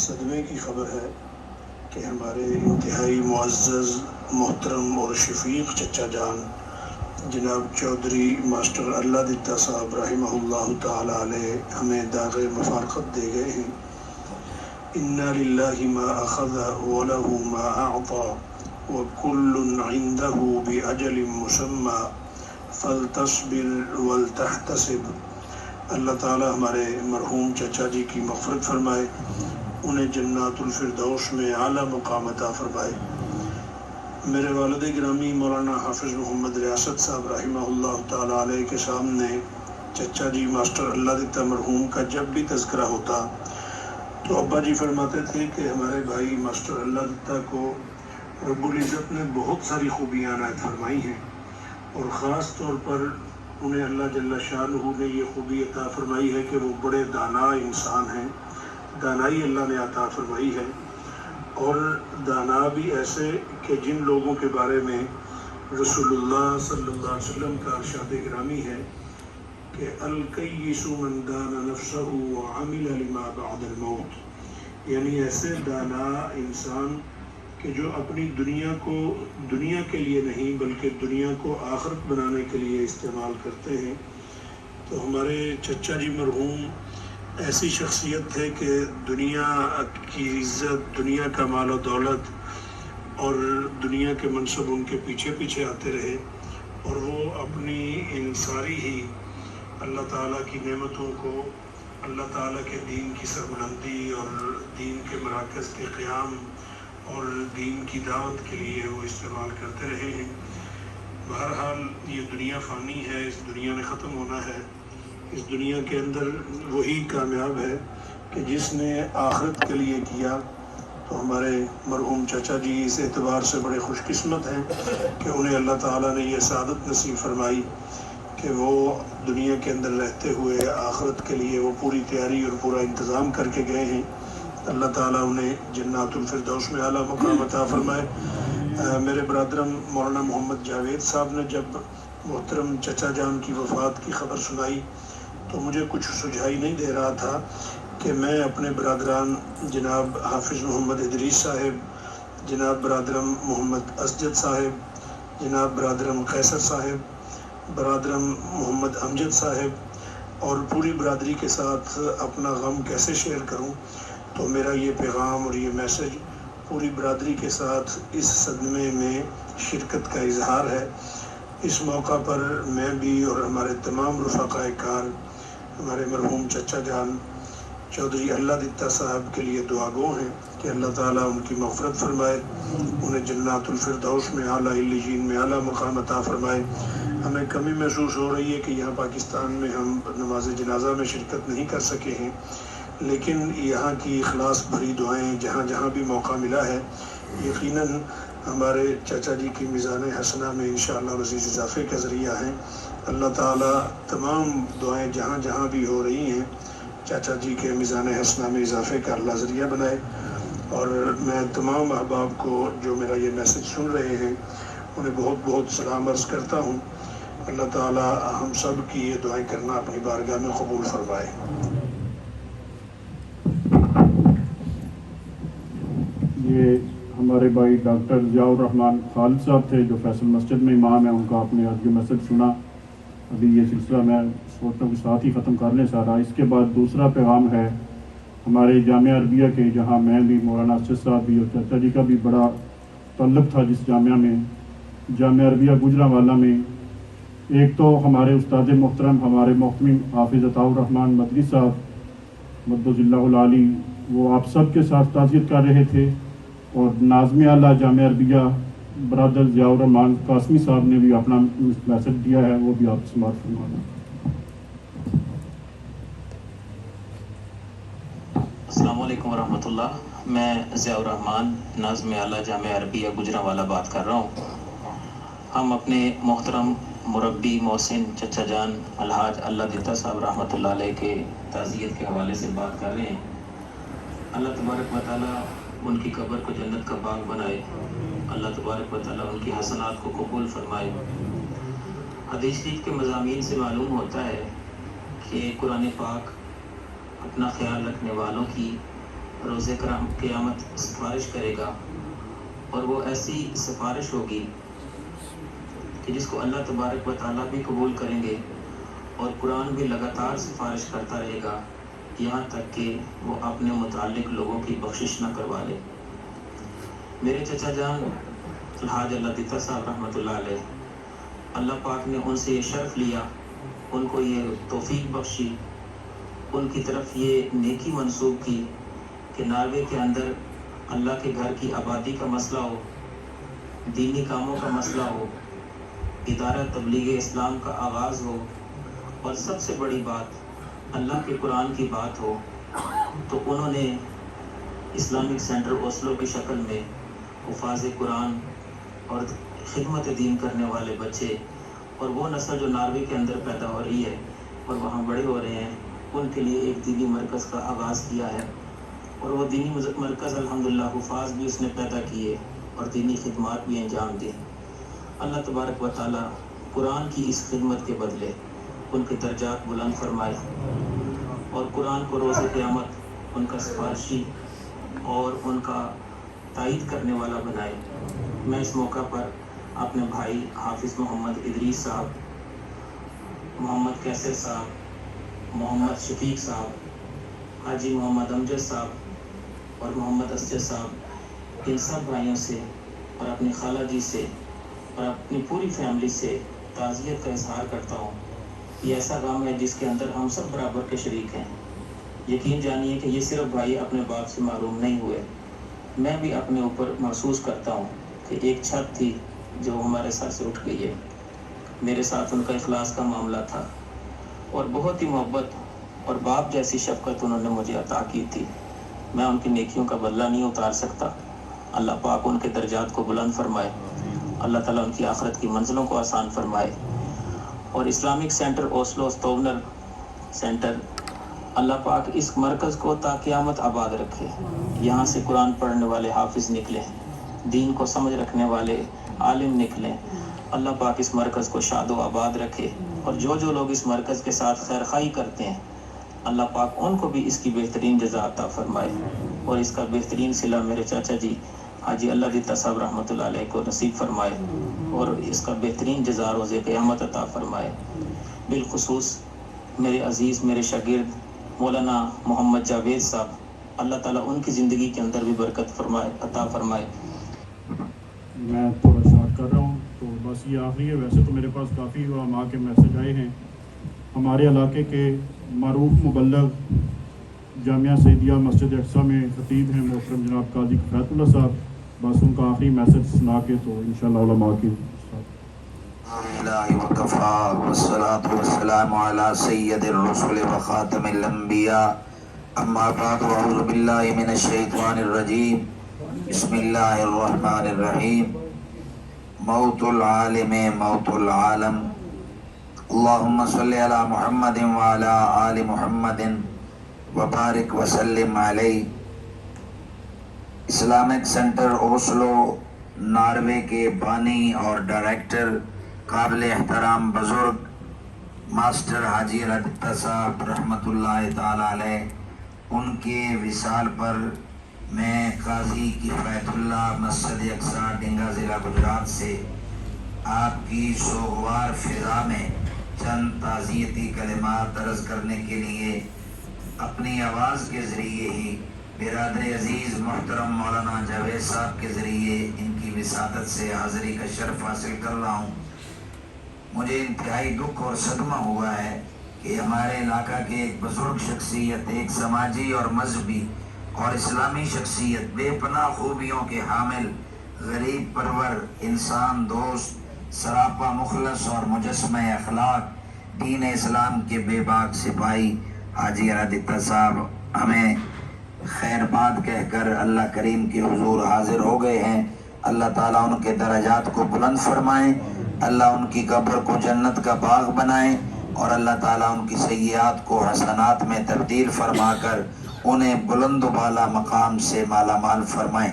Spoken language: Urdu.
صدمے کی خبر ہے کہ ہمارے انتہائی معزز محترم اور شفیق چچا جان جناب چودھری ماسٹر اللہ دتا صاحب رحمہ اللہ تعالی علیہ ہمیں داغ مفارقت دے گئے ہیں۔ انا للہ ما اخذ ولہ ما اعطى وکل عنده باجل مسمى فلتصبر ولتحتسب۔ اللہ تعالی ہمارے مرحوم چچا جی کی مغفرت فرمائے، انہیں جنات الفردوس میں اعلیٰ مقام عطا فرمائے۔ میرے والد گرامی مولانا حافظ محمد ریاست صاحب رحمہ اللہ تعالی علیہ کے سامنے چچا جی ماسٹر اللہ دتا مرحوم کا جب بھی تذکرہ ہوتا تو ابا جی فرماتے تھے کہ ہمارے بھائی ماسٹر اللہ دتا کو رب العزت نے بہت ساری خوبیاں عنایت فرمائی ہیں، اور خاص طور پر انہیں اللہ جل شانہ نے یہ خوبی عطا فرمائی ہے کہ وہ بڑے دانا انسان ہیں، دانائی اللہ نے عطا فرمائی ہے، اور دانا بھی ایسے کہ جن لوگوں کے بارے میں رسول اللہ صلی اللہ علیہ وسلم کا ارشاد گرامی ہے کہ الکیس من دان نفسہ وعمل لما بعد الموت، یعنی ایسے دانا انسان کہ جو اپنی دنیا کو دنیا کے لیے نہیں بلکہ دنیا کو آخرت بنانے کے لیے استعمال کرتے ہیں۔ تو ہمارے چچا جی مرحوم ایسی شخصیت تھے کہ دنیا کی عزت، دنیا کا مال و دولت اور دنیا کے منصب ان کے پیچھے پیچھے آتے رہے، اور وہ اپنی ان ساری ہی اللہ تعالیٰ کی نعمتوں کو، اللہ تعالیٰ کے دین کی سربلندی اور دین کے مراکز کے قیام اور دین کی دعوت کے لیے وہ استعمال کرتے رہے ہیں۔ بہرحال یہ دنیا فانی ہے، اس دنیا نے ختم ہونا ہے، اس دنیا کے اندر وہی کامیاب ہے کہ جس نے آخرت کے لیے کیا۔ تو ہمارے مرحوم چچا جی اس اعتبار سے بڑے خوش قسمت ہیں کہ انہیں اللہ تعالیٰ نے یہ سعادت نصیب فرمائی کہ وہ دنیا کے اندر رہتے ہوئے آخرت کے لیے وہ پوری تیاری اور پورا انتظام کر کے گئے ہیں۔ اللہ تعالیٰ انہیں جنات الفردوس میں اعلیٰ مقام عطا فرمائے۔ میرے برادرم مولانا محمد جاوید صاحب نے جب محترم چچا جان کی وفات کی خبر سنائی تو مجھے کچھ سجھائی نہیں دے رہا تھا کہ میں اپنے برادران جناب حافظ محمد ادریس صاحب، جناب برادرم محمد اسجد صاحب، جناب برادرم قیصر صاحب، برادرم محمد امجد صاحب اور پوری برادری کے ساتھ اپنا غم کیسے شیئر کروں۔ تو میرا یہ پیغام اور یہ میسج پوری برادری کے ساتھ اس صدمے میں شرکت کا اظہار ہے۔ اس موقع پر میں بھی اور ہمارے تمام رفقائے کار ہمارے مرحوم چچا جان چودھری اللہ دتا صاحب کے لیے دعا گو ہیں کہ اللہ تعالیٰ ان کی مغفرت فرمائے، انہیں جنات الفردوس میں اعلیٰ علیین میں اعلیٰ مقام عطا فرمائے۔ ہمیں کمی محسوس ہو رہی ہے کہ یہاں پاکستان میں ہم نماز جنازہ میں شرکت نہیں کر سکے ہیں، لیکن یہاں کی اخلاص بھری دعائیں جہاں جہاں بھی موقع ملا ہے یقیناً ہمارے چچا جی کی میزان حسنہ میں انشاءاللہ مزید اضافے کا ذریعہ ہیں۔ اللہ تعالیٰ تمام دعائیں جہاں جہاں بھی ہو رہی ہیں چچا جی کے میزان حسنہ میں اضافے کا اللہ ذریعہ بنائے۔ اور میں تمام احباب کو جو میرا یہ میسج سن رہے ہیں انہیں بہت بہت سلام عرض کرتا ہوں۔ اللہ تعالیٰ ہم سب کی یہ دعائیں کرنا اپنی بارگاہ میں قبول فرمائے۔ یہ ہمارے بھائی ڈاکٹر ضیاء الرحمان خالد صاحب تھے جو فیصل مسجد میں امام ہیں، ان کا آپ نے آج جو میسج سنا، ابھی یہ سلسلہ میں سوچتا ہوں کہ ساتھ ہی ختم کر لیں سارا۔ اس کے بعد دوسرا پیغام ہے ہمارے جامعہ عربیہ کے، جہاں میں بھی مولانا اسجد صاحب بھی اور چچا جی کا بھی بڑا تعلق تھا، جس جامعہ میں جامعہ عربیہ گوجرانوالہ میں ایک تو ہمارے استاد محترم ہمارے محتمم حافظ عطاء الرحمان مدنی صاحب مدظ اللہ العالی، وہ آپ سب کے ساتھ تعزیت کر رہے تھے، اور ناظم اعلیٰ جامعہ عربیہ برادر ضیاء الرحمان قاسمی صاحب نے بھی اپنا میسج دیا ہے، وہ بھی آپ سماعت فرمانا۔ السلام علیکم ورحمۃ اللہ۔ میں ضیاء الرحمان ناظم اعلیٰ جامعہ عربیہ گوجرانوالہ بات کر رہا ہوں۔ ہم اپنے محترم مربی محسن چچا جان الحاج اللہ دتا صاحب رحمۃ اللہ علیہ کے تعزیت کے حوالے سے بات کر رہے ہیں۔ اللہ تبارک و تعالیٰ ان کی قبر کو جنت کا باغ بنائے، اللہ تبارک و تعالیٰ ان کی حسنات کو قبول فرمائے۔ حدیث شریف کے مضامین سے معلوم ہوتا ہے کہ قرآن پاک اپنا خیال رکھنے والوں کی روز قیامت سفارش کرے گا، اور وہ ایسی سفارش ہوگی کہ جس کو اللہ تبارک و تعالیٰ بھی قبول کریں گے، اور قرآن بھی لگاتار سفارش کرتا رہے گا یہاں تک کہ وہ اپنے متعلق لوگوں کی بخشش نہ کروا لے۔ میرے چچا جان الحاج اللہ دیتا صاحب رحمۃ اللہ علیہ، اللہ پاک نے ان سے یہ شرف لیا، ان کو یہ توفیق بخشی، ان کی طرف یہ نیکی منسوب کی کہ ناروے کے اندر اللہ کے گھر کی آبادی کا مسئلہ ہو، دینی کاموں کا مسئلہ ہو، ادارہ تبلیغ اسلام کا آغاز ہو، اور سب سے بڑی بات اللہ کے قرآن کی بات ہو، تو انہوں نے اسلامک سینٹر اوسلو کی شکل میں حفاظ قرآن اور خدمت دین کرنے والے بچے، اور وہ نسل جو ناروے کے اندر پیدا ہو رہی ہے اور وہاں بڑے ہو رہے ہیں، ان کے لیے ایک دینی مرکز کا آغاز کیا ہے، اور وہ دینی مرکز الحمدللہ حفاظ بھی اس نے پیدا کیے اور دینی خدمات بھی انجام دی۔ اللہ تبارک و تعالیٰ قرآن کی اس خدمت کے بدلے ان کے درجات بلند فرمائے، اور قرآن کو روز قیامت ان کا سفارشی اور ان کا تائید کرنے والا بنائے۔ میں اس موقع پر اپنے بھائی حافظ محمد ادریس صاحب، محمد کیسر صاحب، محمد شفیق صاحب، حاجی محمد امجد صاحب اور محمد اسجد صاحب، ان سب بھائیوں سے اور اپنی خالہ جی سے اور اپنی پوری فیملی سے تعزیت کا اظہار کرتا ہوں۔ یہ ایسا غم ہے جس کے اندر ہم سب برابر کے شریک ہیں۔ یقین جانیے کہ یہ صرف بھائی اپنے باپ سے محروم نہیں ہوئے، میں بھی اپنے اوپر محسوس کرتا ہوں کہ ایک چھت تھی جو ہمارے ساتھ سے اٹھ گئی ہے۔ میرے ساتھ ان کا اخلاص کا معاملہ تھا، اور بہت ہی محبت اور باپ جیسی شفقت انہوں نے مجھے عطا کی تھی۔ میں ان کی نیکیوں کا بدلہ نہیں اتار سکتا۔ اللہ پاک ان کے درجات کو بلند فرمائے، اللہ تعالیٰ ان کی آخرت کی منزلوں کو آسان فرمائے، اور اسلامک سینٹر اوسلو ستوونر سینٹر، اللہ پاک اس مرکز کو تا قیامت آباد رکھے۔ یہاں سے قرآن پڑھنے والے حافظ نکلیں، دین کو سمجھ رکھنے والے عالم نکلیں۔ اللہ پاک اس مرکز کو شاد و آباد رکھے، اور جو لوگ اس مرکز کے ساتھ خیر خواہی کرتے ہیں، اللہ پاک ان کو بھی اس کی بہترین جزا عطا فرمائے، اور اس کا بہترین صلہ میرے چاچا جی حاجی اللہ دیتا صاحب رحمۃ اللہ علیہ کو نصیب فرمائے، اور اس کا بہترین جزا روز قیامت عطا فرمائے۔ بالخصوص میرے عزیز، میرے شاگرد مولانا محمد جاوید صاحب، اللہ تعالیٰ ان کی زندگی کے اندر بھی برکت فرمائے، عطا فرمائے۔ میں تھوڑا اسٹارٹ کر رہا ہوں، تو بس یہ آخری ہے۔ ویسے تو میرے پاس کافی علماء کے میسج آئے ہیں۔ ہمارے علاقے کے معروف مبلغ جامعہ سعیدیہ مسجد اقصیٰ میں خطیب ہیں محترم جناب قاضی کفایت اللہ صاحب، بس ان کا آخری میسج سنا کے تو انشاءاللہ علماء کی والصلاة والسلام على سید الرسل وخاتم الانبیاء، اما بعد، اعوذ باللہ من الشیطان الرجیم، بسم اللہ الرحمن الرحیم۔ موت العالم موت العالم، اللہم صلی علی محمد وعلی آل محمد وبارک وسلم علیہ۔ اسلامک سینٹر اوسلو ناروے کے بانی اور ڈائریکٹر قابل احترام بزرگ ماسٹر حاجی ردیتا صاحب رحمۃ اللہ تعالی علیہ، ان کے وصال پر میں قاضی کفایت اللہ مسجد اقصیٰ ڈنگا ضلع گجرات سے آپ کی سوگوار فضا میں چند تعزیتی کلمات عرض کرنے کے لیے اپنی آواز کے ذریعے ہی برادر عزیز محترم مولانا جاوید صاحب کے ذریعے ان کی وسادت سے حاضری کا شرف حاصل کر رہا ہوں۔ مجھے انتہائی دکھ اور صدمہ ہوا ہے کہ ہمارے علاقہ کے ایک بزرگ شخصیت، ایک سماجی اور مذہبی اور اسلامی شخصیت، بے پناہ خوبیوں کے حامل، غریب پرور، انسان دوست، سراپا مخلص اور مجسمہ اخلاق، دین اسلام کے بے باک سپاہی حاجی ردیتا صاحب ہمیں خیر بات کہہ کر اللہ کریم کے حضور حاضر ہو گئے ہیں۔ اللہ تعالیٰ ان کے درجات کو بلند فرمائیں، اللہ ان کی قبر کو جنت کا باغ بنائیں، اور اللہ تعالیٰ ان کی سیئات کو حسنات میں تبدیل فرما کر انہیں بلند و بالا مقام سے مالا مال فرمائیں۔